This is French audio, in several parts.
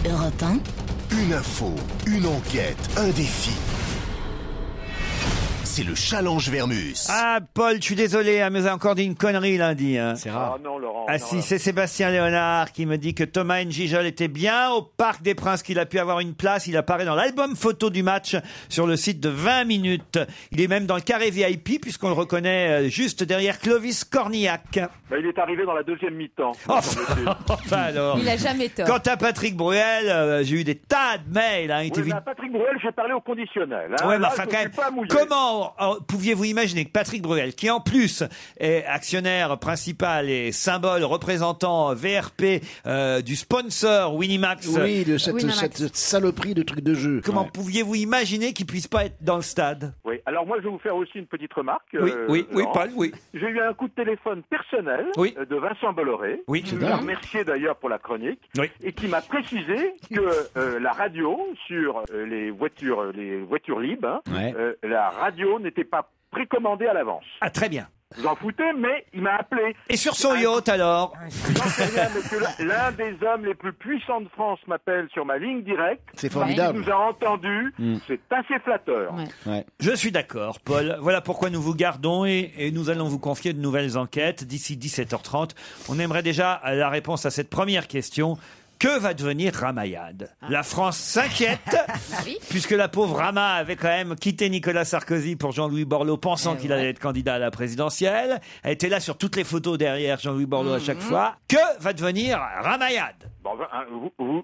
Europe 1. Une info, une enquête, un défi. C'est le challenge Vermus. Ah, Paul, je suis désolé, mais vous avez encore dit une connerie lundi. C'est rare. Ah non, Laurent. Ah non, si, là. c'est Sébastien Léonard qui me dit que Thomas N'Gijol était bien au Parc des Princes, qu'il a pu avoir une place. Il apparaît dans l'album photo du match sur le site de 20 minutes. Il est même dans le carré VIP puisqu'on le reconnaît juste derrière Clovis Cornillac. Bah, il est arrivé dans la deuxième mi-temps. Enfin alors. Il a jamais tort. Quant à Patrick Bruel, j'ai eu des tas de mails. Hein, il était Oui, mais à Patrick Bruel, j'ai parlé au conditionnel. Hein. Ouais, mais Là, enfin, je quand suis même, pas mouillé. comment pouviez-vous imaginer que Patrick Bruel, qui en plus est actionnaire principal et symbole représentant VRP du sponsor Winamax, Oui, cette Winamax. saloperie de trucs de jeu. comment pouviez-vous imaginer qu'il puisse pas être dans le stade? Oui, alors moi, je vais vous faire aussi une petite remarque. Oui, Laurent. Paul, oui. J'ai eu un coup de téléphone personnel Oui. de Vincent Bolloré. Oui. Je le remercier d'ailleurs pour la chronique. Oui. Et qui m'a précisé que la radio sur les voitures libres, hein, Ouais. la radio n'était pas précommandée à l'avance. Ah, très bien. Vous en foutez, mais il m'a appelé. Et sur son yacht, alors? J'en sais rien, mais que l'un des hommes les plus puissants de France m'appelle sur ma ligne directe. C'est Il formidable. nous a entendus. C'est assez flatteur. Ouais. Je suis d'accord, Paul. Voilà pourquoi nous vous gardons et nous allons vous confier de nouvelles enquêtes d'ici 17h30. On aimerait déjà la réponse à cette première question. Que va devenir Ramayad? La France s'inquiète, Oui. puisque la pauvre Rama avait quand même quitté Nicolas Sarkozy pour Jean-Louis Borloo, pensant qu'il allait être candidat à la présidentielle. Elle était là sur toutes les photos derrière Jean-Louis Borloo à chaque fois. Que va devenir Ramayad? Bon,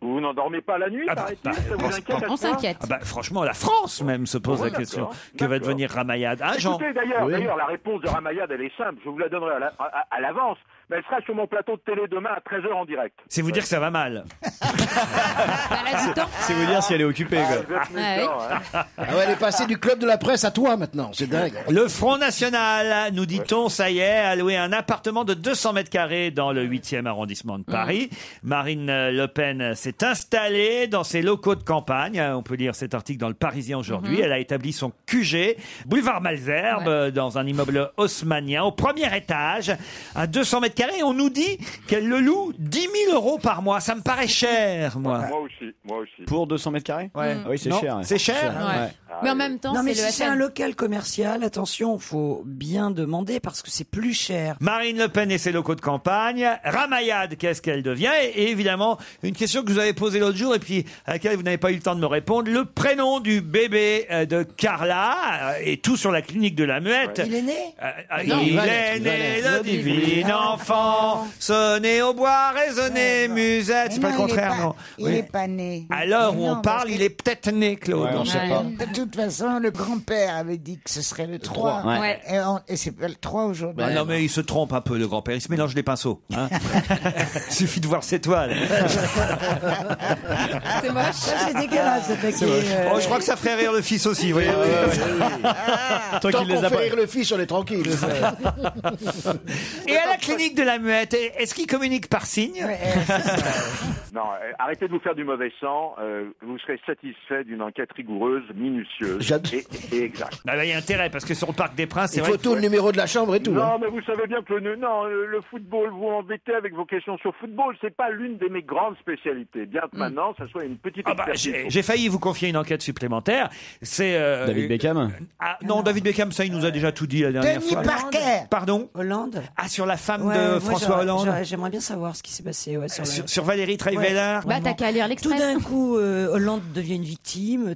vous n'endormez pas la nuit, Ah bah, paraît-il. bah, Ça vous inquiète à ce On point s'inquiète. Ah bah, franchement, la France même se pose Ouais, la question. d'accord, Que va d'accord. devenir Ramayad? Hein, Jean? Écoutez, d'ailleurs, la réponse de Ramayad, elle est simple. Je vous la donnerai à l'avance. Mais elle sera sur mon plateau de télé demain à 13h en direct. C'est vous dire que ça va mal. Elle a du temps. C'est vous dire si elle est occupée. Ah, Quoi. vous êtes méchant, hein. Ah ouais, elle est passée du club de la presse à toi maintenant. C'est dingue. Le Front National, nous dit-on, ça y est, a loué un appartement de 200 mètres carrés dans le 8e arrondissement de Paris. Marine Le Pen s'est installée dans ses locaux de campagne. On peut lire cet article dans le Parisien aujourd'hui. Elle a établi son QG, boulevard Malesherbes, dans un immeuble haussmannien, au premier étage, à 200 mètres carrés. On nous dit qu'elle le loue 10 000 € par mois. Ça me paraît cher, moi. Moi aussi. Pour 200 mètres carrés Ouais. Ah oui, c'est Non, cher. Ouais. C'est cher? Ouais. Mais en même temps, Non, mais c'est le si c'est un FM. local commercial, attention, faut bien demander parce que c'est plus cher. Marine Le Pen et ses locaux de campagne. Ramayad, qu'est-ce qu'elle devient? Et évidemment, une question que vous avez posée l'autre jour et puis à laquelle vous n'avez pas eu le temps de me répondre. Le prénom du bébé de Carla et tout sur la clinique de la Muette. Il est né Il est né le divin enfant, sonné au bois, résonné musette. C'est pas le contraire, non? Il Oui. n'est pas né. À l'heure où Non, on parle, parce il est peut-être né, Claude. Ouais, on sait pas. De toute façon, le grand-père avait dit que ce serait le 3. Ouais. Ouais. Et c'est pas le 3 aujourd'hui. Ah non, mais il se trompe un peu, le grand-père. Il se mélange les pinceaux. Hein. Il suffit de voir ses toiles. C'est moche. Ça, c'est dégueulasse, cette Oh, je crois que ça ferait rire le fils aussi. Vous voyez. Tant Tant qu'il les qu'on a fait pas. rire le fils, on est tranquille. Et à la clinique de la Muette, est-ce qu'il communique par signe? Non, arrêtez de vous faire du mauvais sang. Vous serez satisfait d'une enquête rigoureuse, minutieuse J'adore. et exacte. Ah bah, il y a intérêt, parce que sur le Parc des Princes, c'est Il vrai faut tout, le numéro de la chambre et tout. hein. Non, mais vous savez bien que le football, vous embêtez avec vos questions sur football, c'est pas l'une de mes grandes spécialités. Bien que maintenant, ça soit une petite Ah bah, expertise. j'ai failli vous confier une enquête supplémentaire. C'est David Beckham. Ah, non, David Beckham, ça, il nous a déjà tout dit la dernière Denis fois. Parker. Pardon? Hollande. Ah, sur la femme Ouais, de moi, François Hollande? J'aimerais bien savoir ce qui s'est passé. Ouais, sur la- Sur Valérie Trierweiler? Bah, t'as qu'à lire Tout l'Express. d'un coup, Hollande devient une victime.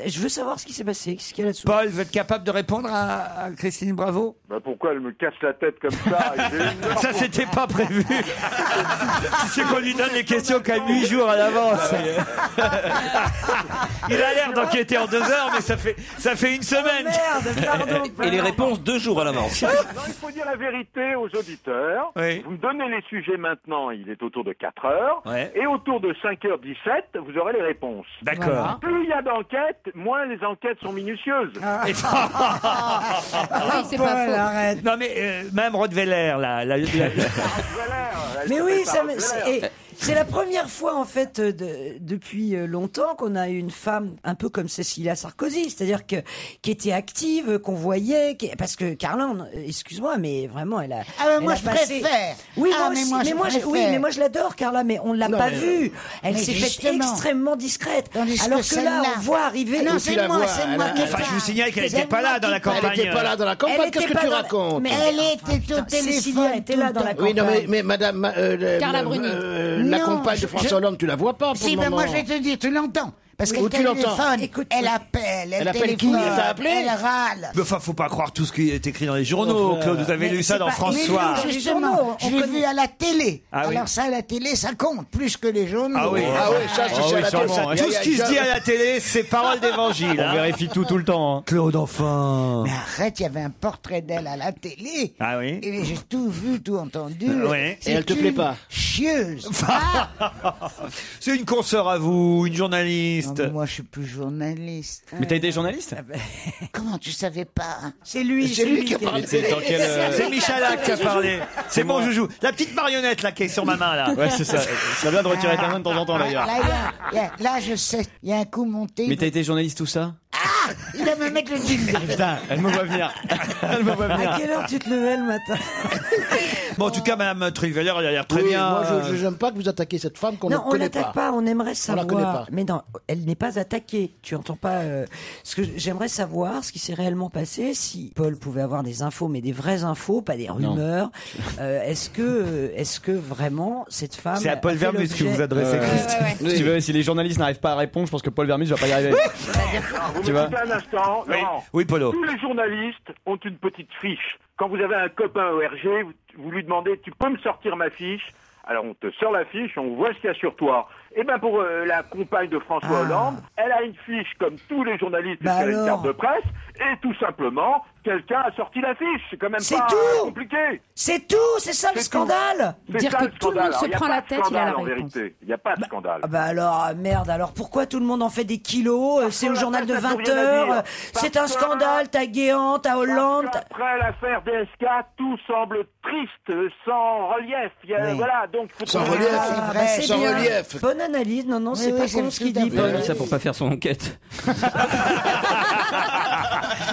Je veux savoir ce qui s'est passé. Qu'est-ce qu'il y a là-dessous? Paul, vous êtes capable de répondre à Christine Bravo? Bah, pourquoi elle me casse la tête comme ça? J'ai une heure Ça, pour- c'était pas prévu. C'est qu'on lui donne les questions qu'à 8 jours à l'avance. Il a l'air d'enquêter en 2 heures, mais ça fait une semaine. Merde, pardon. Et les réponses 2 jours à l'avance. Non, il faut dire la vérité aux auditeurs. Oui. Vous me donnez les sujets maintenant, il est autour de 4 heures. Ouais. Et autour de 5h17, vous aurez les réponses. D'accord. Plus il y a d'enquêtes, moins les enquêtes sont minutieuses. Et- Oui, c'est Paul, pas faux. arrête. Non mais même Rottweiler, là, Voilà, elle Mais s'appelle oui, pas ça me. Rottweiler. C'est la première fois, en fait, depuis longtemps qu'on a une femme un peu comme Cécilia Sarkozy, c'est-à-dire qui était active, qu'on voyait, parce que Carla, excuse-moi, mais vraiment, elle a. Ah, mais moi, a je passé- préfère. Oui, Ah, moi mais aussi. moi, je préfère. Oui, mais moi, je l'adore, Carla, mais on l'a Non, pas mais- vue. Elle Mais s'est faite justement. extrêmement discrète. Tandis Alors que que là, celle-là- on voit arriver. Non, tu c'est la moi, vois, c'est elle moi a- qui Enfin, je vous signale qu'elle C'est n'était pas moi là dans qui la parle. Elle campagne. n'était pas là dans la Elle campagne, qu'est-ce était que pas tu dans- racontes? Mais- Elle était au Putain, téléphone. Cécilia était tout là le dans la temps. Oui, non, campagne. mais madame, Carla Bruni. la Non, compagne de François Hollande, tu la vois pas pour Si, le ben moment. moi je vais te dire, tu l'entends. Parce Où qu'elle tu l'entends? téléphone, Écoute, elle oui. appelle, Elle appelle téléphone, qui? Elle t'a appelé? elle râle. Mais enfin, faut pas croire tout ce qui est écrit dans les journaux, Enfin, Claude. Vous avez mais lu ça c'est dans pas- François. mais non, Justement, on je l'ai connaît- vu à la télé. Ah oui. Alors ça, à la télé, ça compte plus que les journaux. Ah oui. Ah oui, ça, c'est Ah oui, à la télé. sûrement, ouais. Tout ce qui se dit à la télé, c'est parole d'évangile. On hein. vérifie tout le temps. Hein. Claude, enfin. Mais arrête, il y avait un portrait d'elle à la télé. Ah oui. Et j'ai tout vu, tout entendu. Ouais. C'est Et elle te une plaît pas? Chieuse. C'est une consoeur à vous, une Non, journaliste. mais moi, je suis plus journaliste. Mais t'as été journaliste Comment tu savais pas? C'est lui, C'est lui qui a a parlé. C'est dans quel. C'est Michalak qui a parlé. C'est mon moi. joujou. La petite marionnette là qui est sur ma main là. Ouais, c'est ça. C'est bien de retirer ta main de temps en temps d'ailleurs. Là, je sais, il y a un coup monté. Mais t'as été journaliste tout ça Il va me mettre le jingle. Putain, elle me voit venir. Elle me voit À venir. quelle heure tu te levais le matin? Bon, en tout cas, Madame Truiveller, elle a l'air très Oui, bien. moi, je n'aime pas que vous attaquiez cette femme qu'on ne Non, on connaît l'attaque pas. pas, on aimerait On la connaît savoir. pas. Mais non, elle n'est pas attaquée. Tu entends pas ce que j'aimerais savoir, ce qui s'est réellement passé, si Paul pouvait avoir des infos, mais des vraies infos, pas des rumeurs. Est-ce que vraiment cette femme C'est à Paul a fait Vermus que l'objet- vous adressez, Christ. Si tu veux, si les journalistes n'arrivent pas à répondre, je pense que Paul Vermus va pas y arriver. Vous Tu vois m'écoutez un instant, Oui. Laurent. Oui, Polo. Tous les journalistes ont une petite fiche. Quand vous avez un copain ORG, vous lui demandez, tu peux me sortir ma fiche? Alors on te sort la fiche, on voit ce qu'il y a sur toi. Et ben pour la compagne de François Hollande, elle a une fiche comme tous les journalistes Bah sur une alors. carte de presse, et tout simplement, quelqu'un a sorti la fiche. C'est quand même C'est pas tout. compliqué. C'est tout, c'est ça le C'est tout. scandale. C'est Dire ça, que le tout le monde scandale. se Alors, il y a prend pas la de tête, il a scandale, la en réponse. vérité. Il n'y a pas de scandale. Ah bah alors, merde, alors pourquoi tout le monde en fait des kilos C'est au Parce que journal de ça, ça veut 20 rien heures, dire. c'est Parce un que- scandale, t'as Guéant, t'as Hollande. Parce qu'après l'affaire DSK, tout semble triste, sans relief. Oui. Voilà, donc faut Sans trouver- relief. Ah, vrai, bah, c'est sans bien. relief. Bonne analyse, non, non, c'est Oui, pas oui, con c'est ce qu'il tout à dit. fait. Il a Paul. dit ça pour pas faire son enquête.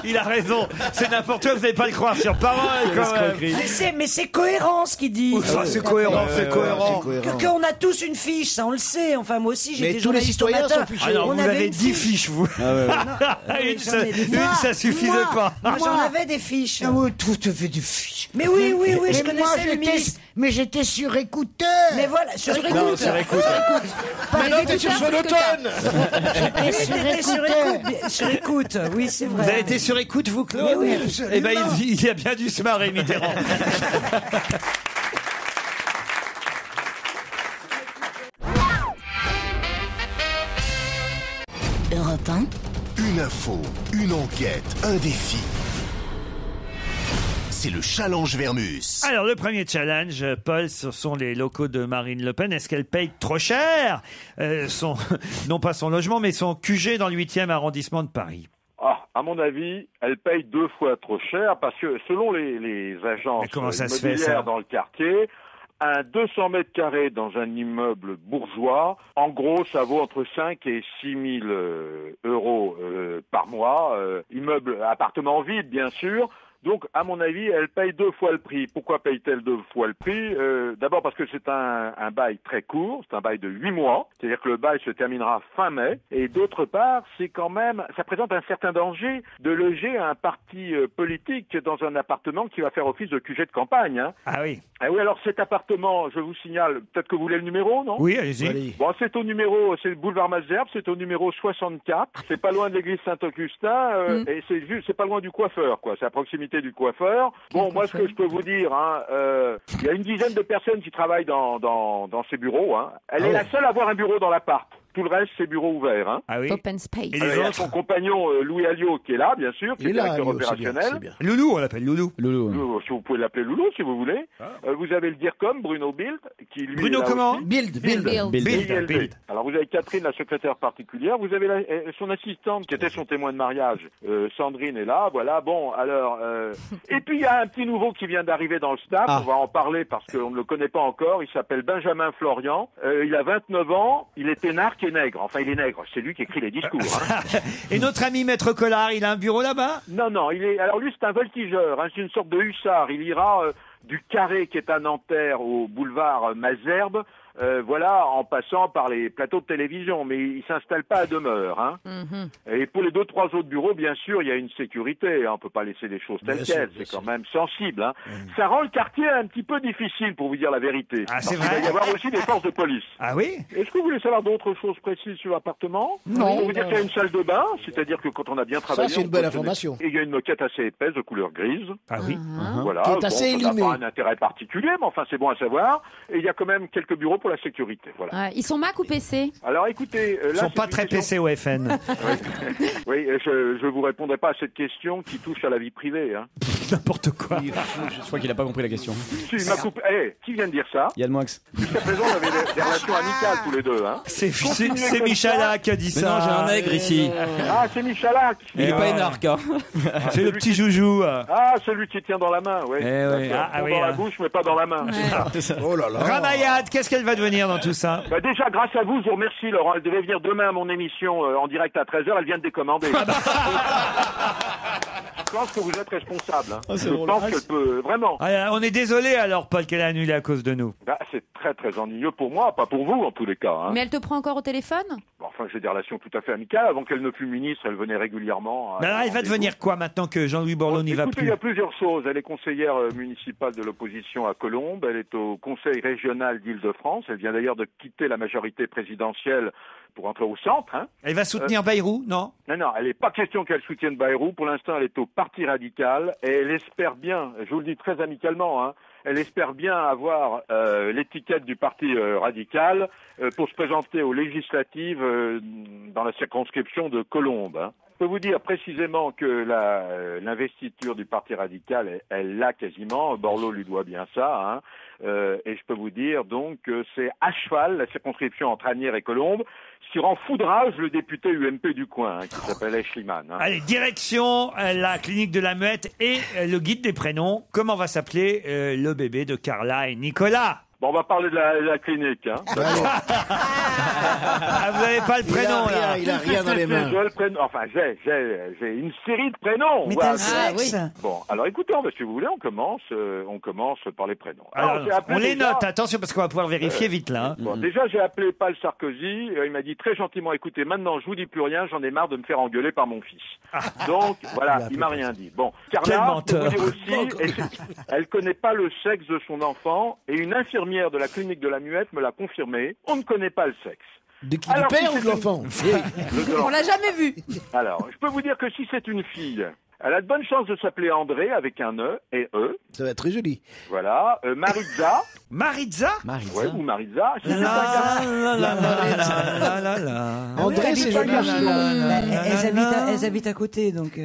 Il a raison. C'est n'importe quoi, vous n'allez pas le croire sur parole quand même. Mais c'est cohérent ce qu'il dit. Enfin, c'est cohérent, c'est cohérent. Qu'on a tous une fiche, ça on le sait. Enfin, moi aussi, Mais j'étais tous les journaliste au citoyens matin. sont fichés. Alors, On vous avait avez une 10 fiches, vous. oui, Une, j'en ça, ai des- une, ça suffisait pas. Ah, j'en avais des fiches. Ah oui, tout te fait du fiche. Mais oui, oui, oui, je Mais moi, connaissais le ministre. mais j'étais sur écouteur. Mais voilà, sur écoute. Non, sur écoute. Maintenant, t'es sur Sonotone. Oui, t'étais sur écoute. Sur écoute, oui, c'est vrai. Vous avez été sur écoute, vous, Claude? Mais oui, absolument. Eh ben, il a bien dû se marrer, Mitterrand. Europe 1, Une info, une enquête, un défi. C'est le challenge Vermus. Alors, le premier challenge, Paul, ce sont les locaux de Marine Le Pen. Est-ce qu'elle paye trop cher non pas son logement, mais son QG dans le 8e arrondissement de Paris? Ah, à mon avis, elle paye 2 fois trop cher parce que selon les agences Mais comment ça se fait, immobilières ça dans le quartier, un 200 mètres carrés dans un immeuble bourgeois, en gros, ça vaut entre 5 et 6 000 euros par mois. Immeuble, appartement vide, bien sûr. Donc, à mon avis, elle paye 2 fois le prix. Pourquoi paye-t-elle 2 fois le prix? D'abord parce que c'est un bail très court, c'est un bail de 8 mois, c'est-à-dire que le bail se terminera fin mai. Et d'autre part, c'est quand même, ça présente un certain danger de loger un parti politique dans un appartement qui va faire office de QG de campagne. Hein. Ah oui. Ah oui, alors cet appartement, je vous signale, peut-être que vous voulez le numéro, non? Oui, allez-y. Allez. Bon, c'est le boulevard Malesherbes, c'est au numéro 64. C'est pas loin de l'église Saint-Augustin, et c'est pas loin du coiffeur, quoi. C'est à proximité du coiffeur. Bon, moi, ce que je peux vous dire, hein, il y a une dizaine de personnes qui travaillent dans ces bureaux, hein. Elle est la seule à avoir un bureau dans l'appart. Tout le reste, c'est bureau ouvert. Hein. Ah oui. Open space. Et Il les y a autres son compagnon Louis Alliot qui est là, bien sûr, qui Il est est là, directeur Alliot, c'est bien, opérationnel. c'est bien. Loulou, on l'appelle Loulou. Loulou. Loulou, si vous pouvez l'appeler Loulou, si vous voulez. Vous avez le DIRCOM, Bruno Bild, qui lui Bruno est là comment aussi. Bild. BILD. Alors vous avez Catherine, la secrétaire particulière, vous avez son assistante qui était son témoin de mariage, Sandrine est là, voilà, bon, alors... Et puis il y a un petit nouveau qui vient d'arriver dans le staff, on va en parler parce qu'on ne le connaît pas encore, il s'appelle Benjamin Florian, il a 29 ans, il est énarque et nègre, enfin il est nègre, c'est lui qui écrit les discours. Hein. Et notre ami Maître Collard, il a un bureau là-bas? Non, alors lui c'est un voltigeur, hein, c'est une sorte de hussard, il ira du Carré qui est à Nanterre au boulevard Malesherbes, voilà, en passant par les plateaux de télévision, mais il s'installe pas à demeure. Hein. Et pour les 2-3 autres bureaux, bien sûr, il y a une sécurité. Hein. On peut pas laisser les choses telles quelles. C'est quand même sensible. Hein. Ça rend le quartier un petit peu difficile, pour vous dire la vérité. Ah, c'est Parce qu'il vrai. va y avoir aussi des forces de police. Ah oui? Est-ce que vous voulez savoir d'autres choses précises sur l'appartement? Non. Je peux vous dire qu'il y a une salle de bain, c'est-à-dire que quand on a bien travaillé... c'est une on bonne peut- information. Et il y a une moquette assez épaisse de couleur grise. Ah oui. Voilà, Qui est assez ça n'a élimé. pas un intérêt particulier, mais enfin c'est bon à savoir. Et il y a quand même quelques bureaux pour la sécurité. Voilà. Ouais, ils sont Mac ou PC? Alors écoutez, là, Ils sont c'est pas une très question- PC au FN. Oui, je vous répondrai pas à cette question qui touche à la vie privée. Hein. N'importe quoi. Je crois qu'il a pas compris la question. Si, il m'a coupé. Qui vient de dire ça? Yann Moix. Jusqu'à présent, on avait des relations amicales tous les deux. Hein. C'est Michalak qui a dit Mais ça. non, j'ai un nègre ici. Ah, c'est Michalak. Il est pas énarque. Hein. C'est le petit joujou. Ah, celui qui tient dans la main, oui. oui. Dans la bouche, mais pas dans la main. C'est ça. Oh là là. Ramayad, qu'est-ce qu'elle va devenir dans tout ça? Bah déjà, grâce à vous, je vous remercie, Laurent. Elle devait venir demain à mon émission en direct à 13h. Elle vient de décommander. Je pense que vous êtes responsable. Hein. c'est Je drôle. pense qu'elle peut... Vraiment. Ah, on est désolé alors, Paul, qu'elle a annulé à cause de nous. Bah, c'est très, très ennuyeux pour moi. Pas pour vous, en tous les cas. Hein. Mais elle te prend encore au téléphone? Enfin, j'ai des relations tout à fait amicales. Avant qu'elle ne fût ministre, elle venait régulièrement. Mais alors, elle va devenir quoi maintenant que Jean-Louis Borloo n'y va Écoutez, plus? il y a plusieurs choses. Elle est conseillère municipale de l'opposition à Colombes. Elle est au Conseil régional d'Île-de-France. Elle vient d'ailleurs de quitter la majorité présidentielle pour entrer au centre. Hein. Elle va soutenir Bayrou, non? Non, elle n'est pas question qu'elle soutienne Bayrou. Pour l'instant, elle est au Parti radical et elle espère bien, je vous le dis très amicalement, hein, elle espère bien avoir l'étiquette du Parti radical pour se présenter aux législatives dans la circonscription de Colombes. Hein. Je peux vous dire précisément que l'investiture du Parti radical, elle l'a quasiment. Borloo lui doit bien ça. Hein. Et je peux vous dire donc que c'est à cheval, la circonscription entre Asnières et Colombes, sur en foudrage le député UMP du coin, hein, qui s'appelle Schliemann. Hein. Allez, direction la clinique de la Muette et le guide des prénoms. Comment va s'appeler le bébé de Carla et Nicolas? Bon, on va parler de la clinique. Hein. Ah, vous n'avez pas le prénom là? Il a rien dans les mains. J'ai le prénom. Enfin, j'ai une série de prénoms. Mais Voilà. t'as le sexe. Bon, alors écoutez, si vous voulez, on commence par les prénoms. Alors, j'ai appelé on les déjà- note, attention, parce qu'on va pouvoir vérifier vite là. Hein. Bon, déjà, j'ai appelé Paul Sarkozy. Il m'a dit très gentiment, écoutez, maintenant, je vous dis plus rien. J'en ai marre de me faire engueuler par mon fils. Donc, voilà, il m'a rien dit. Bon, Quel Carla, je peux menteur. vous dire aussi, elle connaît pas le sexe de son enfant et une infirmière de la clinique de la Muette me l'a confirmé. On ne connaît pas le sexe. Du Alors, père si ou de c'est l'enfant? On l'a jamais vu. Alors, je peux vous dire que si c'est une fille, elle a de bonnes chances de s'appeler André avec un E et E. Ça va être très joli. Voilà. Maritza. Maritza? Ouais, ou Maritza. Si c'est un gars- André, c'est joli. Elles habitent à côté, donc...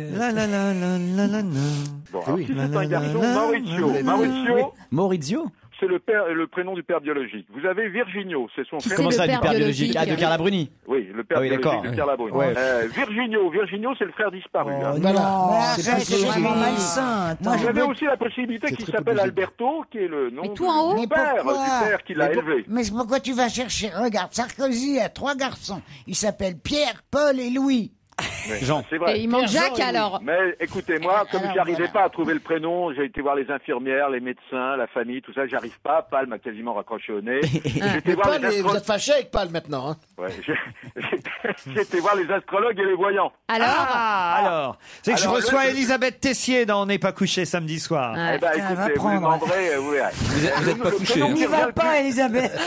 Bon, alors, oui. si c'est un garçon, Maurizio. Maurizio, Maurizio. c'est le prénom du père biologique. Vous avez Virginio, c'est son frère. Comment le ça, du père père biologique? biologique. Ah, de Carla Bruni. Oui, le père Ah oui, biologique d'accord. de Pierre Labrune. Ouais. Virginio, c'est le frère disparu. hein. Voilà. C'est vraiment malsain. Moi, Vous je avez veux- aussi la possibilité C'est qu'il très s'appelle compliqué. Alberto, qui est le nom Mais tout en haut du Mais père pourquoi qui l'a élevé. Mais pourquoi tu vas chercher? Regarde, Sarkozy a 3 garçons. Ils s'appellent Pierre, Paul et Louis. Mais Jean. C'est vrai. Et il manque Jacques alors. Mais écoutez-moi, comme Alors, j'arrivais voilà. pas à trouver le prénom, j'ai été voir les infirmières, les médecins, la famille, tout ça, j'arrive pas. Pal m'a quasiment raccroché au nez. J'ai été voir Paul, les vous astrologues. êtes fâché avec Paul maintenant. Hein. Ouais, j'ai été voir les astrologues et les voyants. Alors, c'est que je Alors, reçois le- Elisabeth Tessier dans On n'est pas couché samedi soir. Ouais. Eh ben, putain, elle va écoutez, vous prendre. demanderez, vous verrez. Vous êtes pas Le couché, prénom hein. qui N'y revient va le pas, plus- Elisabeth.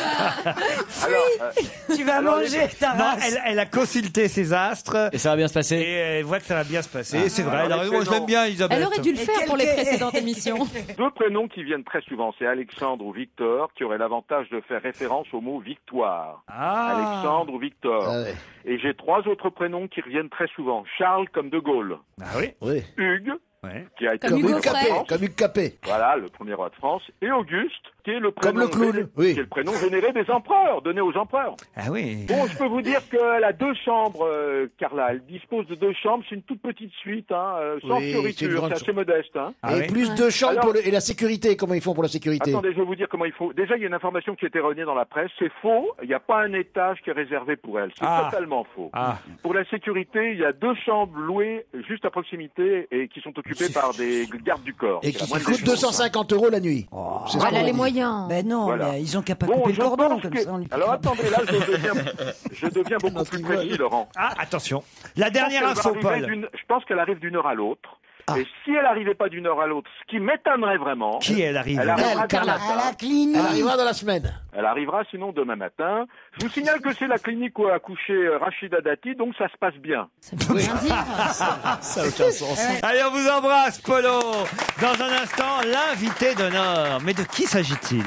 Alors, Tu vas alors, manger ta Non, race. elle a consulté ses astres. Et ça va bien se passer. passer. Et elle voit que ça va bien se passer. Ah. C'est vrai. Alors, Alors, les moi, je l'aime prénoms. bien, Elisabeth. Elle aurait dû le faire pour les précédentes émissions. Deux prénoms qui viennent très souvent, c'est Alexandre ou Victor, qui auraient l'avantage de faire référence au mot victoire. Ah. Alexandre ou Victor. Ah ouais. Et j'ai trois autres prénoms qui reviennent très souvent. Charles comme De Gaulle. Ah oui. Oui. Hugues, Ouais. qui a été Comme le Hugo premier roi de Frey. France. Comme Hugues Capet. Voilà, le premier roi de France. Et Auguste, qui est le prénom, Comme le clown, oui. qui est le prénom vénéré des empereurs, donné aux empereurs. Ah oui. Bon, je peux vous dire qu'elle a deux chambres, Carla. Elle dispose de deux chambres. C'est une toute petite suite, hein, sans Oui, c'est une fioriture. grande C'est assez modeste. Hein. Ah et oui. plus de chambres Alors- pour et la sécurité. Comment ils font pour la sécurité? Attendez, je vais vous dire comment il faut. Déjà, il y a une information qui est erronée dans la presse. C'est faux. Il n'y a pas un étage qui est réservé pour elle. C'est Ah. totalement faux. Ah. Pour la sécurité, il y a deux chambres louées juste à proximité et qui sont occupées par des gardes du corps. Et C'est la qui moindre des coûte choses, 250 € la nuit. C'est ce Elle qu'on a m'a les dit. moyens. Ben non, Voilà. mais ils ont qu'à pas Bon, couper le je cordon pense comme que- ça. On lui Alors piquera. attendez, là, je deviens beaucoup Non, plus rigole. précis, Laurent. Ah, attention. La Je dernière pense qu'elle info, va arriver Paul. je pense qu'elle arrive d'une heure à l'autre. Ah. Et si elle n'arrivait pas d'une heure à l'autre, ce qui m'étonnerait vraiment, Qui elle arrive elle arrivera Elle, Carla. demain À matin. la clinique. Elle arrivera dans la semaine. Elle arrivera sinon demain matin. Je vous signale que c'est la clinique où a accouché Rachida Dati, donc ça se passe bien. Ça veut rien dire. Ça n'a aucun sens. Allez, on vous embrasse, Polo. Dans un instant, l'invité d'honneur. Mais de qui s'agit-il?